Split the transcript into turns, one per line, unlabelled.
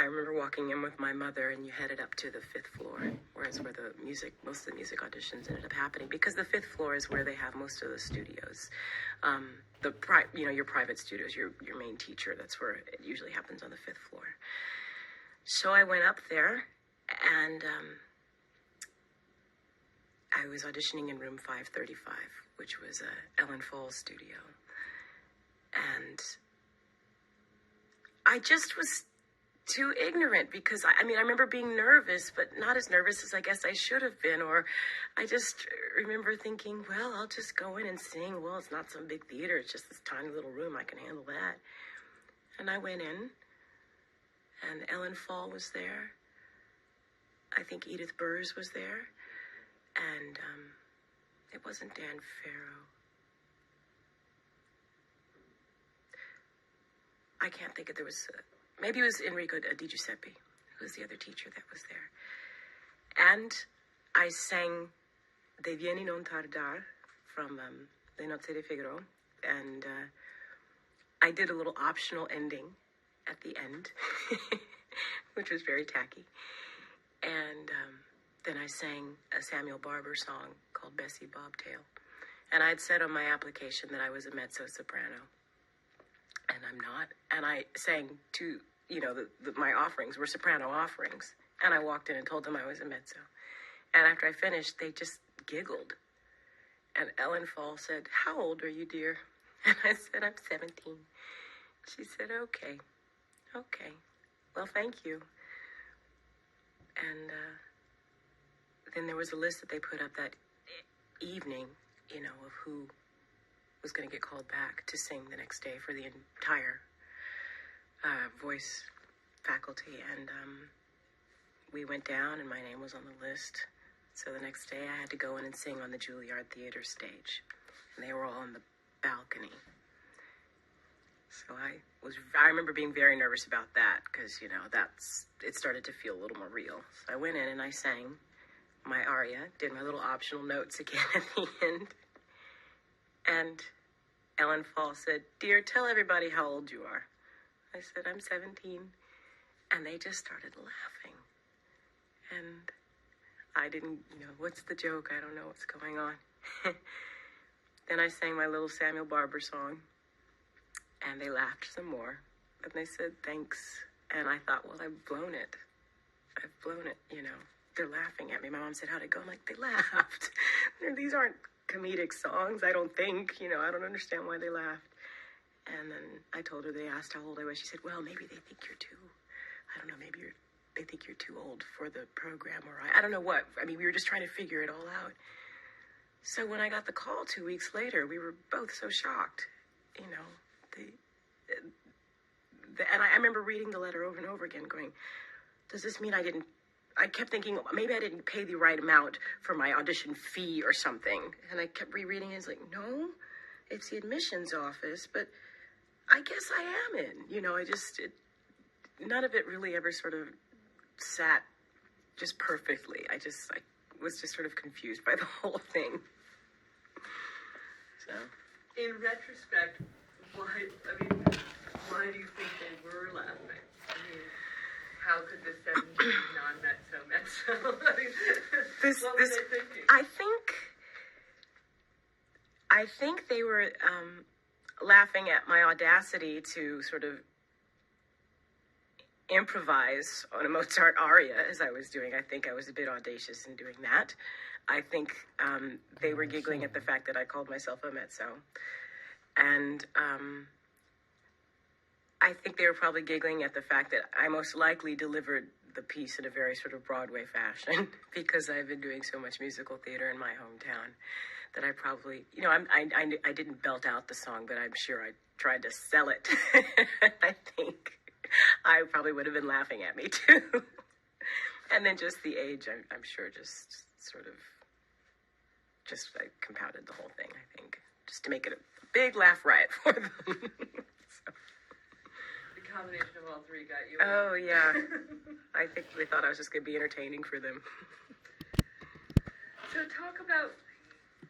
remember walking in with my mother, and you headed up to the 5th floor, whereas where most of the music auditions ended up happening, because the 5th floor is where they have most of the studios. Your private studios, your main teacher, that's where it usually happens, on the 5th floor. So I went up there, and I was auditioning in room 535, which was Ellen Fall's studio. And I just was too ignorant, because I remember being nervous, but not as nervous as I guess I should have been. Or I just remember thinking, well, I'll just go in and sing. Well, it's not some big theater. It's just this tiny little room. I can handle that. And I went in, and Ellen Fall was there. I think Edith Burrs was there. And it wasn't Dan Farrow. I can't think of, there was... maybe it was Enrico Di Giuseppe, who was the other teacher that was there. And I sang Devieni non tardar from Le Nozze di Figaro. And I did a little optional ending at the end, which was very tacky. And then I sang a Samuel Barber song called Bessie Bobtail. And I had said on my application that I was a mezzo-soprano. And I'm not. And I sang two, my offerings were soprano offerings. And I walked in and told them I was a mezzo. And after I finished, they just giggled. And Ellen Fall said, "How old are you, dear?" And I said, "I'm 17. She said, okay. Well, thank you." And then there was a list that they put up that evening, of who was going to get called back to sing the next day for the entire voice faculty. And we went down, and my name was on the list. So the next day I had to go in and sing on the Julliard Theater stage. And they were all on the balcony. So I remember being very nervous about that, because, it started to feel a little more real. So I went in and I sang my aria, did my little optional notes again at the end. And Ellen Fall said, "Dear, tell everybody how old you are." I said, "I'm 17. And they just started laughing. And I didn't, what's the joke? I don't know what's going on. Then I sang my little Samuel Barber song. And they laughed some more. And they said, "Thanks." And I thought, well, I've blown it. They're laughing at me. My mom said, "How'd it go?" I'm like, "They laughed." These aren't comedic songs, I don't think. I don't understand why they laughed. And then I told her, they asked how old I was. She said, "Well, maybe they think you're I don't know, maybe they think you're too old for the program." Or I don't know what. We were just trying to figure it all out. So when I got the call 2 weeks later, we were both so shocked. And I remember reading the letter over and over again going, does this mean I kept thinking, maybe I didn't pay the right amount for my audition fee or something. And I kept rereading it. It's like, no, it's the admissions office, but I guess I am in. None of it really ever sort of sat just perfectly. I was just sort of confused by the whole thing. So.
In retrospect, why do you think they were laughing? How could the 17 non-mezzo? What were they thinking?
I think they were laughing at my audacity to sort of improvise on a Mozart aria, as I was doing. I think I was a bit audacious in doing that. I think they were giggling at the fact that I called myself a mezzo. And I think they were probably giggling at the fact that I most likely delivered the piece in a very sort of Broadway fashion, because I've been doing so much musical theater in my hometown that I probably, I didn't belt out the song, but I'm sure I tried to sell it. I think I probably would have been laughing at me too. And then just the age, I'm sure just sort of, I compounded the whole thing, I think, just to make it a big laugh riot for them. So.
The combination of all three got you.
Oh, yeah. I think they thought I was just going to be entertaining for them.
So talk about